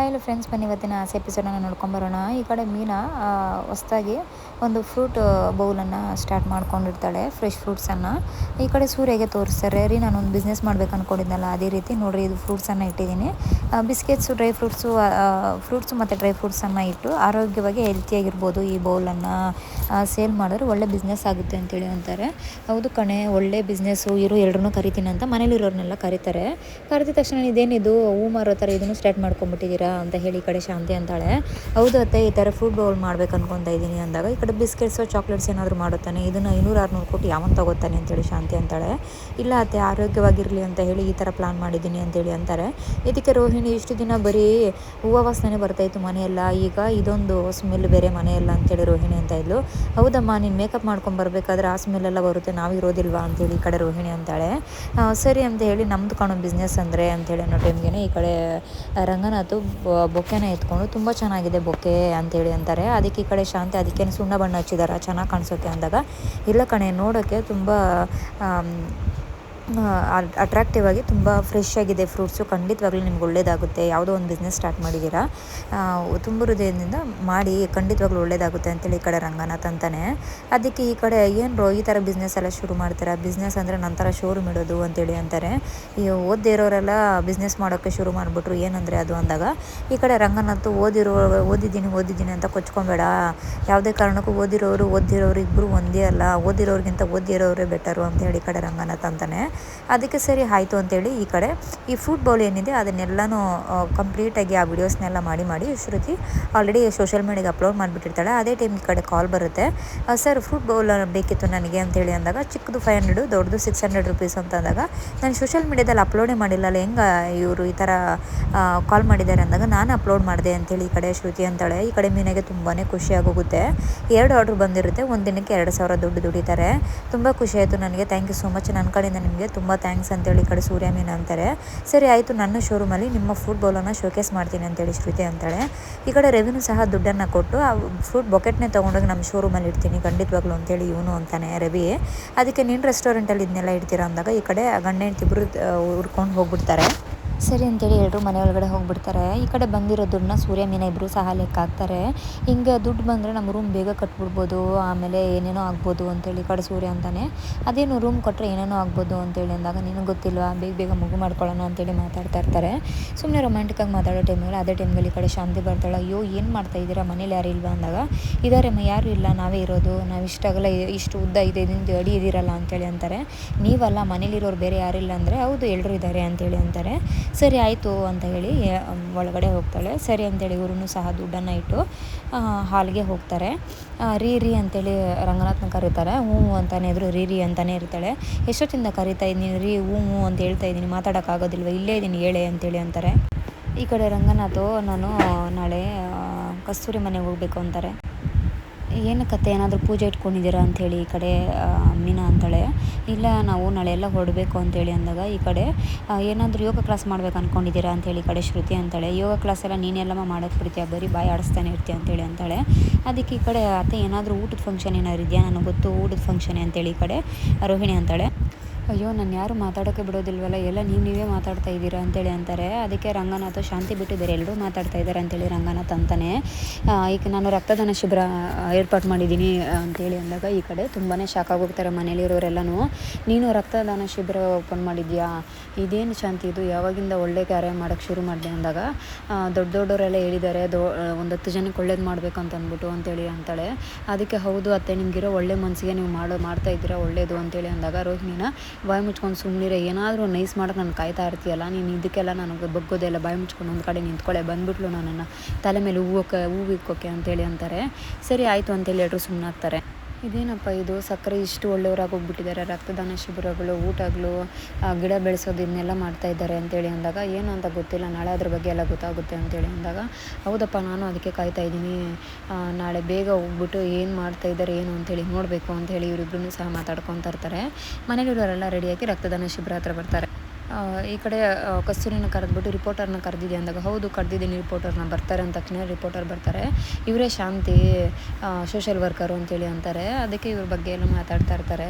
Hello friends, ಬನ್ನಿ ಇವತ್ತಿನ ಎಪಿಸೋಡನ್ನು ನೋಡ್ಕೊಂಬರೋಣ. ಈ ಕಡೆ ಮೀನಾ ಹೊಸದಾಗಿ ಒಂದು ಫ್ರೂಟ್ ಬೌಲನ್ನು ಸ್ಟಾರ್ಟ್ ಮಾಡ್ಕೊಂಡಿರ್ತಾಳೆ, ಫ್ರೆಶ್ ಫ್ರೂಟ್ಸನ್ನು. ಈ ಕಡೆ ಸೂರ್ಯಗೆ ತೋರಿಸ್ತಾರೆ, ರೀ ನಾನೊಂದು ಬಿಸ್ನೆಸ್ ಮಾಡ್ಬೇಕು ಅಂದ್ಕೊಂಡಿದ್ನಲ್ಲ, ಅದೇ ರೀತಿ ನೋಡಿರಿ ಇದು ಫ್ರೂಟ್ಸನ್ನು ಇಟ್ಟಿದ್ದೀನಿ. ಬಿಸ್ಕೆಟ್ಸು, ಡ್ರೈ ಫ್ರೂಟ್ಸು ಮತ್ತು ಡ್ರೈ ಫ್ರೂಟ್ಸನ್ನು ಇಟ್ಟು ಆರೋಗ್ಯವಾಗಿ ಹೆಲ್ತಿಯಾಗಿರ್ಬೋದು. ಈ ಬೌಲನ್ನು ಸೇಲ್ ಮಾಡಿದ್ರೆ ಒಳ್ಳೆ ಬಿಸ್ನೆಸ್ ಆಗುತ್ತೆ ಅಂತೇಳಿ ಅಂತಾರೆ. ಹೌದು ಕಣೆ, ಒಳ್ಳೆ ಬಿಸ್ನೆಸ್ಸು, ಎಲ್ಲರೂ ಕರಿತೀನಿ ಅಂತ ಮನೇಲಿರೋರನ್ನೆಲ್ಲ ಕರೀತಾರೆ. ಕರೆದ ತಕ್ಷಣ ಇದೇನಿದು ಹೂ ಮಾರೋ ಥರ ಇದನ್ನು ಸ್ಟಾರ್ಟ್ ಮಾಡ್ಕೊಂಬಿಟ್ಟಿದ್ದೀರಾ ಅಂತ ಹೇಳಿ ಈ ಕಡೆ ಶಾಂತಿ ಅಂತಾಳೆ. ಹೌದು ಅತ್ತೆ, ಈ ಥರ ಫ್ರೂಟ್ ಬೌಲ್ ಮಾಡ್ಬೇಕು ಅನ್ಕೊತಾ ಇದ್ದೀನಿ ಅಂದಾಗ ಈ ಕಡೆ ಬಿಸ್ಕೆಟ್ಸು ಚಾಕ್ಲೇಟ್ಸ್ ಏನಾದರೂ ಮಾಡುತ್ತಾನೆ, ಇದನ್ನು 500-600 ಕೊಟ್ಟು ಯಾವನ್ ತಗೋತಾನೆ ಅಂತೇಳಿ ಶಾಂತಿ ಅಂತಾಳೆ. ಇಲ್ಲ ಅತ್ತೆ, ಆರೋಗ್ಯವಾಗಿರಲಿ ಅಂತ ಹೇಳಿ ಈ ಥರ ಪ್ಲಾನ್ ಮಾಡಿದ್ದೀನಿ ಅಂತೇಳಿ ಅಂತಾರೆ. ಇದಕ್ಕೆ ರೋಹಿಣಿ, ಇಷ್ಟು ದಿನ ಬರೀ ಹೂವು ವಾಸನೆ ಬರ್ತಾಯಿತ್ತು ಮನೆಯೆಲ್ಲ, ಈಗ ಇದೊಂದು ಸ್ಮೆಲ್ ಬೇರೆ ಮನೆಯೆಲ್ಲ ಅಂತೇಳಿ ರೋಹಿಣಿ ಅಂತ ಇದ್ಲು. ಹೌದಮ್ಮ, ನೀನು ಮೇಕಪ್ ಮಾಡ್ಕೊಂಬರ್ಬೇಕಾದ್ರೆ ಆ ಸ್ಮೆಲ್ಲೆಲ್ಲ ಬರುತ್ತೆ, ನಾವಿರೋದಿಲ್ವಾ ಅಂತೇಳಿ ಈ ಕಡೆ ರೋಹಿಣಿ ಅಂತಾಳೆ. ಸರಿ ಅಂತ ಹೇಳಿ, ನಮ್ಮದು ಕಾಣೋ ಬಿಸ್ನೆಸ್ ಅಂದರೆ ಅಂತೇಳಿ ಅನ್ನೋ ಟೈಮ್ಗೆ ಈ ಕಡೆ ರಂಗನಾಥ್ ಬೊಕ್ಕೆನ ಎತ್ಕೊಂಡು ತುಂಬ ಚೆನ್ನಾಗಿದೆ ಬೊಕ್ಕೆ ಅಂತೇಳಿ ಅಂತಾರೆ. ಅದಕ್ಕೆ ಈ ಕಡೆ ಶಾಂತಿ, ಅದಕ್ಕೇನು ಸುಣ್ಣ ಬಣ್ಣ ಹಚ್ಚಿದಾರ ಚೆನ್ನಾಗಿ ಕಾಣಿಸೋಕ್ಕೆ ಅಂದಾಗ, ಇಲ್ಲ ಕಣೆ, ನೋಡೋಕ್ಕೆ ತುಂಬ ಅಟ್ರಾಕ್ಟಿವ್ ಆಗಿ ತುಂಬ ಫ್ರೆಶ್ ಆಗಿದೆ ಫ್ರೂಟ್ಸು, ಖಂಡಿತವಾಗ್ಲೂ ನಿಮ್ಗೆ ಒಳ್ಳೇದಾಗುತ್ತೆ. ಯಾವುದೋ ಒಂದು ಬಿಸ್ನೆಸ್ ಸ್ಟಾರ್ಟ್ ಮಾಡಿದ್ದೀರಾ, ತುಂಬ ಹೃದಯದಿಂದ ಮಾಡಿ, ಖಂಡಿತವಾಗ್ಲೂ ಒಳ್ಳೇದಾಗುತ್ತೆ ಅಂತೇಳಿ ಈ ಕಡೆ ರಂಗನಾಥ್ ಅಂತಾನೆ. ಅದಕ್ಕೆ ಈ ಕಡೆ, ಏನು ಈ ಥರ ಬಿಸ್ನೆಸ್ ಎಲ್ಲ ಶುರು ಮಾಡ್ತೀರಾ, ಬಿಸ್ನೆಸ್ ಅಂದರೆ ನಂತರ ಶೋರೂಮ್ ಇಡೋದು ಅಂತೇಳಿ ಅಂತಾರೆ. ಈ ಓದದೇ ಇರೋರೆಲ್ಲ ಬಿಸ್ನೆಸ್ ಮಾಡೋಕ್ಕೆ ಶುರು ಮಾಡಿಬಿಟ್ರು, ಏನಂದರೆ ಅದು ಅಂದಾಗ ಈ ಕಡೆ ರಂಗನಾಥ್, ಓದಿದ್ದೀನಿ ಅಂತ ಕೊಚ್ಕೊಬೇಡ, ಯಾವುದೇ ಕಾರಣಕ್ಕೂ ಓದಿರೋರು ಇಬ್ಬರು ಒಂದೇ ಅಲ್ಲ, ಓದಿರೋರಿಗಿಂತ ಓದಿರೋರೇ ಬೆಟರು ಅಂತೇಳಿ ಈ ಕಡೆ ರಂಗನಾಥ್ ಅಂತಾನೆ. ಅದಕ್ಕೆ ಸರಿ ಆಯಿತು ಅಂತೇಳಿ ಈ ಕಡೆ ಈ ಫ್ರೂಟ್ ಬೌಲ್ ಏನಿದೆ ಅದನ್ನೆಲ್ಲನೂ ಕಂಪ್ಲೀಟಾಗಿ ಆ ವಿಡಿಯೋಸ್ನೆಲ್ಲ ಮಾಡಿ ಶ್ರುತಿ ಆಲ್ರೆಡಿ ಸೋಷಿಯಲ್ ಮೀಡಿಯಾಗೆ ಅಪ್ಲೋಡ್ ಮಾಡಿಬಿಟ್ಟಿರ್ತಾಳೆ. ಅದೇ ಟೈಮ್ ಈ ಕಡೆ ಕಾಲ್ ಬರುತ್ತೆ, ಸರ್ ಫ್ರೂಟ್ ಬೌಲ್ ಬೇಕಿತ್ತು ನನಗೆ ಅಂತೇಳಿ ಅಂದಾಗ, ಚಿಕ್ಕದು 500, ದೊಡ್ಡದು 600 ರುಪೀಸ್ ಅಂತ ಅಂದಾಗ, ನಾನು ಸೋಷಿಯಲ್ ಮೀಡಿಯಾದಲ್ಲಿ ಅಪ್ಲೋಡೇ ಮಾಡಿಲ್ಲಲ್ಲ, ಹೆಂಗೆ ಇವರು ಈ ಥರ ಕಾಲ್ ಮಾಡಿದ್ದಾರೆ ಅಂದಾಗ, ನಾನು ಅಪ್ಲೋಡ್ ಮಾಡಿದೆ ಅಂತೇಳಿ ಈ ಕಡೆ ಶ್ರುತಿ ಅಂತಾಳೆ. ಈ ಕಡೆ ಮೀನಾಗೆ ತುಂಬಾ ಖುಷಿಯಾಗೋಗುತ್ತೆ. 2 ಆರ್ಡ್ರ್ ಬಂದಿರುತ್ತೆ, ಒಂದು ದಿನಕ್ಕೆ 2000 ದುಡ್ಡು ದುಡಿತಾರೆ. ತುಂಬ ಖುಷಿ ಆಯಿತು ನನಗೆ, ಥ್ಯಾಂಕ್ ಯು ಸೋ ಮಚ್, ನನ್ನ ಕಡೆಯಿಂದ ನಿಮಗೆ ತುಂಬ ಥ್ಯಾಂಕ್ಸ್ ಅಂತೇಳಿ ಈ ಕಡೆ ಸೂರ್ಯ ಮೀನು ಅಂತಾರೆ. ಸರಿ ಆಯಿತು, ನನ್ನ ಶೋರೂಮಲ್ಲಿ ನಿಮ್ಮ ಫ್ರೂಟ್ ಬೌಲನ್ನು ಶೋಕೇಸ್ ಮಾಡ್ತೀನಿ ಅಂತೇಳಿ ಶ್ರುತಿ ಅಂತಾಳೆ. ಈ ಕಡೆ ರವಿನೂ ಸಹ ದುಡ್ಡನ್ನು ಕೊಟ್ಟು ಆ ಫ್ರೂಟ್ ಬೊಕೆಟ್ನೇ ತೊಗೊಂಡೋಗಿ ನಮ್ಮ ಶೋರೂಮಲ್ಲಿ ಇಡ್ತೀನಿ ಖಂಡಿತವಾಗ್ಲೂ ಅಂತೇಳಿ ಇವನು ಅಂತಾನೆ ರವಿ. ಅದಕ್ಕೆ ನೀನು ರೆಸ್ಟೋರೆಂಟಲ್ಲಿ ಇದನ್ನೆಲ್ಲ ಇಡ್ತೀರಾ ಅಂದಾಗ ಈ ಕಡೆ ಗಂಡ ಹೆಂಡ್ತಿಬ್ರು ಹುಡ್ಕೊಂಡು ಹೋಗ್ಬಿಡ್ತಾರೆ. ಸರಿ ಅಂತೇಳಿ ಎಲ್ಲರೂ ಮನೆ ಒಳಗಡೆ ಹೋಗ್ಬಿಡ್ತಾರೆ. ಈ ಕಡೆ ಬಂದಿರೋ ದುಡ್ಡನ್ನ ಸೂರ್ಯ ಮೀನ ಇಬ್ಬರು ಸಹ ಲೆಕ್ಕ ಹಾಕ್ತಾರೆ. ಹಿಂಗೆ ದುಡ್ಡು ಬಂದರೆ ನಮ್ಮ ರೂಮ್ ಬೇಗ ಕಟ್ಬಿಡ್ಬೋದು, ಆಮೇಲೆ ಏನೇನೋ ಆಗ್ಬೋದು ಅಂತೇಳಿ ಈ ಕಡೆ ಸೂರ್ಯ ಅಂತಾನೆ. ಅದೇನು ರೂಮ್ ಕೊಟ್ಟರೆ ಏನೇನೋ ಆಗ್ಬೋದು ಅಂತೇಳಿ ಅಂದಾಗ, ನಿನಗೆ ಗೊತ್ತಿಲ್ವಾ, ಬೇಗ ಮಗು ಮಾಡ್ಕೊಳ್ಳೋಣ ಅಂತೇಳಿ ಮಾತಾಡ್ತಾ ಇರ್ತಾರೆ. ಸುಮ್ಮನೆ ರೊಮ್ಯಾಂಟಿಕ್ಕಾಗಿ ಮಾತಾಡೋ ಟೈಮ್ಗಳು. ಅದೇ ಟೈಮ್ನಲ್ಲಿ ಈ ಕಡೆ ಶಾಂತಿ ಬರ್ತಾಳೆ. ಅಯ್ಯೋ, ಏನು ಮಾಡ್ತಾ ಇದ್ದೀರಾ, ಮನೇಲಿ ಯಾರು ಇಲ್ವಾ ಅಂದಾಗ, ಇದಾರಮ್ಮ, ಯಾರು ಇಲ್ಲ, ನಾವೇ ಇರೋದು, ನಾವು ಇಷ್ಟಾಗಲ್ಲ, ಇಷ್ಟು ಉದ್ದ 5 ಅಡಿ ಇದ್ದೀರಲ್ಲ ಅಂತೇಳಿ ಅಂತಾರೆ. ನೀವಲ್ಲ, ಮನೇಲಿರೋರು ಬೇರೆ ಯಾರಿಲ್ಲ ಅಂದರೆ, ಹೌದು ಎಲ್ಲರೂ ಇದ್ದಾರೆ ಅಂತೇಳಿ ಅಂತಾರೆ. ಸರಿ ಆಯಿತು ಅಂತ ಹೇಳಿ ಒಳಗಡೆ ಹೋಗ್ತಾಳೆ. ಸರಿ ಅಂತೇಳಿ ಇವ್ರೂ ಸಹ ದುಡ್ಡನ್ನು ಇಟ್ಟು ಹಾಲ್ಗೆ ಹೋಗ್ತಾರೆ. ರೀ ಅಂತೇಳಿ ರಂಗನಾಥ್ನ ಕರೀತಾರೆ. ಹ್ಞೂ ಅಂತಾನೆ ಇದ್ರು, ರೀ ಅಂತಾನೆ ಇರ್ತಾಳೆ. ಎಷ್ಟೊತ್ತಿಂದ ಕರೀತಾ ಇದ್ದೀನಿ ರೀ, ಹ್ಞೂ ಅಂತ ಹೇಳ್ತಾ ಇದ್ದೀನಿ, ಮಾತಾಡೋಕ್ಕಾಗೋದಿಲ್ವ, ಇಲ್ಲೇ ಇದ್ದೀನಿ ಹೇಳೆ ಅಂತೇಳಿ ಅಂತಾರೆ. ಈ ಕಡೆ ರಂಗನಾಥ್, ನಾನು ನಾಳೆ ಕಸ್ತೂರಿ ಮನೆಗೆ ಹೋಗಬೇಕು ಅಂತಾರೆ. ಏನು ಕತೆ, ಏನಾದರೂ ಪೂಜೆ ಇಟ್ಕೊಂಡಿದ್ದೀರಾ ಅಂಥೇಳಿ ಈ ಕಡೆ ಮೀನಾ ಅಂತಾಳೆ. ಇಲ್ಲ, ನಾವು ನಾಳೆ ಎಲ್ಲ ಹೊರಡಬೇಕು ಅಂತೇಳಿ ಅಂದಾಗ, ಈ ಕಡೆ ಏನಾದರೂ ಯೋಗ ಕ್ಲಾಸ್ ಮಾಡ್ಬೇಕು ಅಂದ್ಕೊಂಡಿದ್ದೀರಾ ಅಂತೇಳಿ ಈ ಕಡೆ ಶ್ರುತಿ ಅಂತಾಳೆ. ಯೋಗ ಕ್ಲಾಸ್ ಎಲ್ಲ ನೀನೆಲ್ಲಮ್ಮ ಮಾಡೋಕ್ಕೆ ಬಿಡ್ತೀಯ, ಬರೀ ಬಾಯಿ ಆಡಿಸ್ತಾನೆ ಇರ್ತೀಯ ಅಂತೇಳಿ ಅಂತಾಳೆ. ಅದಕ್ಕೆ ಈ ಕಡೆ ಅತ್ತೆ, ಏನಾದರೂ ಊಟದ ಫಂಕ್ಷನ್ ಏನಾದ್ರು ಇದೆಯಾ, ನನಗೆ ಗೊತ್ತು ಊಟದ ಫಂಕ್ಷನ್ ಅಂತೇಳಿ ಈ ಕಡೆ ರೋಹಿಣಿ ಅಂತಾಳೆ. ಅಯ್ಯೋ, ನಾನು ಯಾರು ಮಾತಾಡೋಕ್ಕೆ ಬಿಡೋದಿಲ್ವಲ್ಲ, ಎಲ್ಲ ನೀವೇ ಮಾತಾಡ್ತಾ ಇದ್ದೀರಾ ಅಂತೇಳಿ ಅಂತಾರೆ. ಅದಕ್ಕೆ ರಂಗನಾಥ್, ಶಾಂತಿ ಬಿಟ್ಟು ಬೇರೆ ಎಲ್ಲರೂ ಮಾತಾಡ್ತಾ ಇದ್ದಾರೆ ಅಂತೇಳಿ ರಂಗನಾಥ್ ಅಂತಾನೆ. ಈಗ ನಾನು ರಕ್ತದಾನ ಶಿಬಿರ ಏರ್ಪಾಡು ಮಾಡಿದ್ದೀನಿ ಅಂತೇಳಿ ಅಂದಾಗ ಈ ಕಡೆ ತುಂಬಾ ಶಾಕ್ ಆಗೋಗ್ತಾರೆ ಮನೇಲಿರೋರೆಲ್ಲನೂ. ನೀನು ರಕ್ತದಾನ ಶಿಬಿರ ಓಪನ್ ಮಾಡಿದ್ಯಾ, ಇದೇನು ಶಾಂತಿ ಇದು, ಯಾವಾಗಿಂದ ಒಳ್ಳೆ ಕಾರ್ಯ ಮಾಡೋಕ್ಕೆ ಶುರು ಮಾಡಿದೆ ಅಂದಾಗ, ದೊಡ್ಡವರೆಲ್ಲ ಹೇಳಿದ್ದಾರೆ, ಒಂದು 10 ಜನಕ್ಕೆ ಒಳ್ಳೇದು ಮಾಡಬೇಕು ಅಂತ ಅಂದ್ಬಿಟ್ಟು ಅಂತೇಳಿ ಅಂತಾಳೆ. ಅದಕ್ಕೆ ಹೌದು ಅತ್ತೆ, ನಿಮಗಿರೋ ಒಳ್ಳೆ ಮನಸ್ಸಿಗೆ ನೀವು ಮಾಡ್ತಾ ಇದ್ದೀರಾ ಒಳ್ಳೇದು ಅಂತೇಳಿ ಅಂದಾಗ, ರೋಹಿಣಿನ ಬಾಯಿ ಮುಚ್ಕೊಂಡು ಸುಮ್ಮನಿರೆ, ಏನಾದರೂ ನೈಸ್ ಮಾಡೋಕ್ಕೆ ನಾನು ಕಾಯ್ತಾ ಇರ್ತೀಯಲ್ಲ, ನೀನು ಇದಕ್ಕೆಲ್ಲ ನನಗೆ ಬಗ್ಗೋದೆಲ್ಲ, ಬಾಯಿ ಮುಚ್ಕೊಂಡು ಒಂದು ಕಡೆ ನಿಂತ್ಕೊಳ್ಳೆ, ಬಂದ್ಬಿಟ್ಲು ನನ್ನನ್ನು ತಲೆ ಮೇಲೆ ಹೂವು ಇಕ್ಕೋಕೆ ಅಂತೇಳಿ ಅಂತಾರೆ. ಸರಿ ಆಯಿತು ಅಂತೇಳಿ ಎಲ್ಲರೂ ಸುಮ್ಮನಾಗ್ತಾರೆ. ಇದೇನಪ್ಪ ಇದು, ಸಕ್ಕರೆ ಇಷ್ಟು ಒಳ್ಳೆಯವರಾಗಿ ಹೋಗ್ಬಿಟ್ಟಿದ್ದಾರೆ, ರಕ್ತದಾನ ಶಿಬಿರಗಳು, ಊಟಗಳು, ಗಿಡ ಬೆಳೆಸೋದು, ಇದನ್ನೆಲ್ಲ ಮಾಡ್ತಾಯಿದ್ದಾರೆ ಅಂತೇಳಿ ಅಂದಾಗ, ಏನು ಅಂತ ಗೊತ್ತಿಲ್ಲ, ನಾಳೆ ಅದ್ರ ಬಗ್ಗೆ ಎಲ್ಲ ಗೊತ್ತಾಗುತ್ತೆ ಅಂತೇಳಿ ಅಂದಾಗ, ಹೌದಪ್ಪ ನಾನು ಅದಕ್ಕೆ ಕಾಯ್ತಾ ಇದ್ದೀನಿ, ನಾಳೆ ಬೇಗ ಹೋಗ್ಬಿಟ್ಟು ಏನು ಮಾಡ್ತಾಯಿದ್ದಾರೆ ಏನು ಅಂತೇಳಿ ನೋಡಬೇಕು ಅಂತೇಳಿ ಇವರಿಬ್ಬರೂ ಸಹ ಮಾತಾಡ್ಕೊತಾ ಇರ್ತಾರೆ. ಮನೇಲಿರೋರೆಲ್ಲ ರೆಡಿಯಾಗಿ ರಕ್ತದಾನ ಶಿಬಿರ ಹತ್ರ ಬರ್ತಾರೆ. ಈ ಕಡೆ ಕಸ್ತೂರಿನ ಕರೆದ್ಬಿಟ್ಟು ರಿಪೋರ್ಟರ್ನ ಕರೆದಿದೆ ಅಂದಾಗ ಹೌದು ಕರೆದಿದ್ದೀನಿ ರಿಪೋರ್ಟರ್ನ ಬರ್ತಾರೆ ಅಂದ ತಕ್ಷಣ ರಿಪೋರ್ಟರ್ ಬರ್ತಾರೆ. ಇವರೇ ಶಾಂತಿ ಸೋಷಲ್ ವರ್ಕರು ಅಂತೇಳಿ ಅಂತಾರೆ. ಅದಕ್ಕೆ ಇವ್ರ ಬಗ್ಗೆ ಎಲ್ಲ ಮಾತಾಡ್ತಾ ಇರ್ತಾರೆ.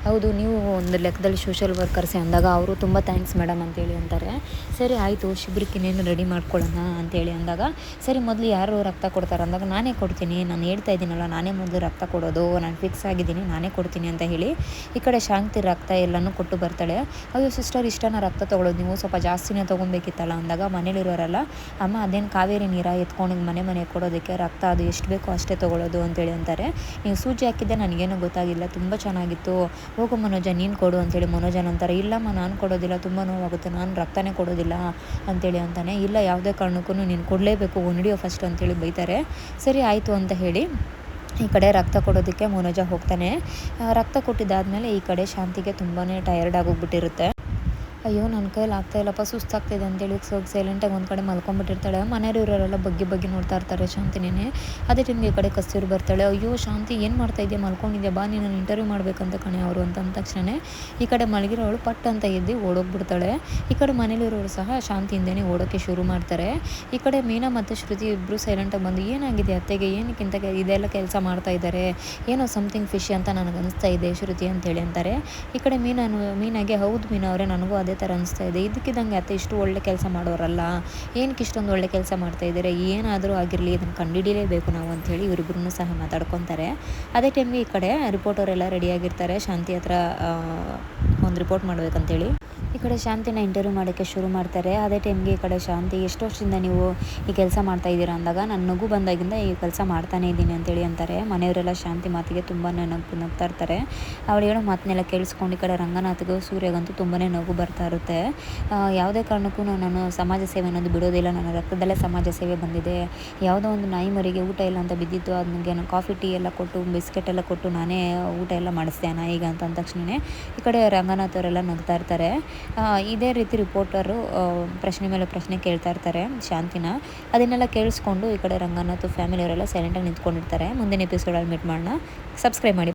ಹೌದು ನೀವು ಒಂದು ಲೆಕ್ಕದಲ್ಲಿ ಸೋಷಲ್ ವರ್ಕರ್ಸೇ ಅಂದಾಗ ಅವರು ತುಂಬ ಥ್ಯಾಂಕ್ಸ್ ಮೇಡಮ್ ಅಂತೇಳಿ ಅಂತಾರೆ. ಸರಿ ಆಯಿತು ಶಿಬಿರಕ್ಕೆ ಇನ್ನೇನು ರೆಡಿ ಮಾಡ್ಕೊಳ್ಳೋಣ ಅಂತೇಳಿ ಅಂದಾಗ ಸರಿ ಮೊದಲು ಯಾರು ರಕ್ತ ಕೊಡ್ತಾರೆ ಅಂದಾಗ ನಾನೇ ಕೊಡ್ತೀನಿ, ನಾನು ಹೇಳ್ತಾ ಇದ್ದೀನಲ್ಲ ನಾನೇ ಮೊದಲು ರಕ್ತ ಕೊಡೋದು, ನಾನು ಫಿಕ್ಸ್ ಆಗಿದ್ದೀನಿ ನಾನೇ ಕೊಡ್ತೀನಿ ಅಂತ ಹೇಳಿ ಈ ಕಡೆ ಶಾಂತಿ ರಕ್ತ ಎಲ್ಲನೂ ಕೊಟ್ಟು ಬರ್ತಾಳೆ. ಅಯ್ಯೋ ಸಿಸ್ಟರ್ ಇಷ್ಟನ ರಕ್ತ ತೊಗೊಳೋದು, ನೀವು ಸ್ವಲ್ಪ ಜಾಸ್ತಿನೇ ತೊಗೊಬೇಕಿತ್ತಲ್ಲ ಅಂದಾಗ ಮನೇಲಿರೋರಲ್ಲ ಅಮ್ಮ ಅದೇನು ಕಾವೇರಿ ನೀರ ಎತ್ಕೊಂಡು ಮನೆ ಕೊಡೋದಕ್ಕೆ ರಕ್ತ ಅದು ಎಷ್ಟು ಬೇಕೋ ಅಷ್ಟೇ ತೊಗೊಳೋದು ಅಂತೇಳಿ ಅಂತಾರೆ. ನೀವು ಸೂಜಿ ಹಾಕಿದ್ದೆ ನನಗೇನು ಗೊತ್ತಾಗಿಲ್ಲ, ತುಂಬ ಚೆನ್ನಾಗಿತ್ತು, ಹೋಗು ಮನೋಜ ನೀನು ಕೊಡು ಅಂತೇಳಿ ಮನೋಜನ ಅಂತಾರೆ. ಇಲ್ಲಮ್ಮ ನಾನು ಕೊಡೋದಿಲ್ಲ, ತುಂಬ ನೋವಾಗುತ್ತೆ, ನಾನು ರಕ್ತನೇ ಕೊಡೋದಿಲ್ಲ ಅಂತೇಳಿ ಅಂತಾನೆ. ಇಲ್ಲ ಯಾವುದೇ ಕಾರಣಕ್ಕೂ ನೀನು ಕೊಡಲೇಬೇಕು, ಒನ್ಡಿಯೋ ಫಸ್ಟ್ ಅಂತೇಳಿ ಬೈತಾರೆ. ಸರಿ ಆಯಿತು ಅಂತ ಹೇಳಿ ಈ ಕಡೆ ರಕ್ತ ಕೊಡೋದಕ್ಕೆ ಮನೋಜ ಹೋಗ್ತಾನೆ. ರಕ್ತ ಕೊಟ್ಟಿದ್ದಾದಮೇಲೆ ಈ ಕಡೆ ಶಾಂತಿಗೆ ತುಂಬಾ ಟಯರ್ಡ್ ಆಗೋಗ್ಬಿಟ್ಟಿರುತ್ತೆ. ಅಯ್ಯೋ ನನ್ನ ಕೈಯಲ್ಲಿ ಆಗ್ತಾಯಿಲ್ಲಪ್ಪ ಸುಸ್ತಾಗ್ತಿದೆ ಅಂತೇಳಿ ಸೈಲೆಂಟಾಗಿ ಒಂದು ಕಡೆ ಮಲ್ಕೊಂಡ್ಬಿಟ್ಟಿರ್ತಾಳೆ. ಮನೆಯವರೆಲ್ಲ ಬಗ್ಗೆ ನೋಡ್ತಾ ಇರ್ತಾರೆ ಶಾಂತಿನೇ. ಅದೇ ಟೈಮ್ಗೆ ಈ ಕಡೆ ಕಸ್ತೂರಿ ಬರ್ತಾಳೆ. ಅಯ್ಯೋ ಶಾಂತಿ ಏನು ಮಾಡ್ತಾ ಇದೆಯಾ, ಮಲ್ಕೊಂಡಿದ್ಯಾ, ಬಾ ನೀನು ಇಂಟರ್ವ್ಯೂ ಮಾಡಬೇಕಂತ ಕಣೆ ಅವರು ಅಂತ ಅಂದ ತಕ್ಷಣ ಈ ಕಡೆ ಮಲಗಿರೋಳು ಪಟ್ ಅಂತ ಎದ್ದು ಓಡೋಗ್ಬಿಡ್ತಾಳೆ. ಈ ಕಡೆ ಮನೇಲಿರೋರು ಸಹ ಶಾಂತಿಯಿಂದನೇ ಓಡೋಕ್ಕೆ ಶುರು ಮಾಡ್ತಾರೆ. ಈ ಕಡೆ ಮೀನಾ ಮತ್ತು ಶ್ರುತಿ ಇಬ್ಬರು ಸೈಲೆಂಟಾಗಿ ಬಂದು ಏನಾಗಿದೆ ಅತ್ತೆಗೆ, ಏನಕ್ಕಿಂತ ಇದೆಲ್ಲ ಕೆಲಸ ಮಾಡ್ತಾ ಇದ್ದಾರೆ, ಏನೋ ಸಮಥಿಂಗ್ ಫಿಶ್ ಅಂತ ನನಗೆ ಅನಿಸ್ತಾ ಇದೆ ಶ್ರುತಿ ಅಂತೇಳಿ ಅಂತಾರೆ. ಈ ಕಡೆ ಮೀನಾಗೆ ಹೌದು ಮೀನಾ ಅವರೇ ನನಗೂ ಅದೇ ಥರ ಅನಿಸ್ತಾ ಇದೆ, ಇದಕ್ಕಿದ್ದಂಗೆ ಅತ್ತೆ ಇಷ್ಟು ಒಳ್ಳೆ ಕೆಲಸ ಮಾಡೋರಲ್ಲ, ಏನಕ್ಕೆ ಇಷ್ಟೊಂದು ಒಳ್ಳೆ ಕೆಲಸ ಮಾಡ್ತಾ ಇದ್ದಾರೆ, ಏನಾದರೂ ಆಗಿರಲಿ ಇದನ್ನು ಕಂಡುಹಿಡಿಯಲೇಬೇಕು ನಾವು ಅಂಥೇಳಿ ಇವರಿಬ್ಬರೂ ಸಹ ಮಾತಾಡ್ಕೊತಾರೆ. ಅದೇ ಟೈಮ್ಗೆ ಈ ಕಡೆ ರಿಪೋರ್ಟರ್ ಎಲ್ಲ ರೆಡಿಯಾಗಿರ್ತಾರೆ ಶಾಂತಿ ಹತ್ರ ಒಂದು ರಿಪೋರ್ಟ್ ಮಾಡಬೇಕಂತೇಳಿ. ಈ ಕಡೆ ಶಾಂತಿನ ಇಂಟರ್ವ್ಯೂ ಮಾಡೋಕ್ಕೆ ಶುರು ಮಾಡ್ತಾರೆ. ಅದೇ ಟೈಮ್ಗೆ ಈ ಕಡೆ ಶಾಂತಿ ಎಷ್ಟು ವರ್ಷದಿಂದ ನೀವು ಈ ಕೆಲಸ ಮಾಡ್ತಾ ಇದ್ದೀರಾ ಅಂದಾಗ ನನ್ನ ನಗು ಬಂದಾಗಿಂದ ಈ ಕೆಲಸ ಮಾಡ್ತಾನೇ ಇದ್ದೀನಿ ಅಂತೇಳಿ ಅಂತಾರೆ. ಮನೆಯವರೆಲ್ಲ ಶಾಂತಿ ಮಾತಿಗೆ ತುಂಬಾ ನಗ್ತಾ ಇರ್ತಾರೆ. ಅವಳು ಹೇಳೋ ಮಾತನ್ನೆಲ್ಲ ಕೇಳಿಸ್ಕೊಂಡು ಈ ಕಡೆ ರಂಗನಾಥ್ಗೂ ಸೂರ್ಯಗಂತೂ ತುಂಬಾ ನಗು ಬರ್ತಾ ಇರುತ್ತೆ. ಯಾವುದೇ ಕಾರಣಕ್ಕೂ ನಾನು ಸಮಾಜ ಸೇವೆ ಅನ್ನೋದು ಬಿಡೋದಿಲ್ಲ, ನನ್ನ ರಕ್ತದಲ್ಲೇ ಸಮಾಜ ಸೇವೆ ಬಂದಿದೆ, ಯಾವುದೋ ಒಂದು ನಾಯಿ ಮರಿಗೆ ಊಟ ಇಲ್ಲ ಅಂತ ಬಿದ್ದಿತ್ತು, ಅದಕ್ಕೆ ನಾನು ಕಾಫಿ ಟೀ ಎಲ್ಲ ಕೊಟ್ಟು ಬಿಸ್ಕೆಟ್ ಎಲ್ಲ ಕೊಟ್ಟು ನಾನೇ ಊಟ ಎಲ್ಲ ಮಾಡಿಸ್ದೆ ನಾಯಿಗ ಅಂತ ಅಂದ ತಕ್ಷಣ ಈ ಕಡೆ ರಂಗನಾಥ್ ಅವರೆಲ್ಲ ನಗ್ತಾ ಇರ್ತಾರೆ. ಇದೇ ರೀತಿ ರಿಪೋರ್ಟರು ಪ್ರಶ್ನೆ ಮೇಲೆ ಪ್ರಶ್ನೆ ಕೇಳ್ತಾ ಇರ್ತಾರೆ ಶಾಂತಿನ. ಅದನ್ನೆಲ್ಲ ಕೇಳಿಸ್ಕೊಂಡು ಈ ಕಡೆ ರಂಗನಾಥ್ ಫ್ಯಾಮಿಲಿಯವರೆಲ್ಲ ಸೈಲೆಂಟಾಗಿ ನಿಂತ್ಕೊಂಡಿರ್ತಾರೆ. ಮುಂದಿನ ಎಪಿಸೋಡಲ್ಲಿ ಮೀಟ್ ಮಾಡೋಣ. ಸಬ್ಸ್ಕ್ರೈಬ್ ಮಾಡಿ.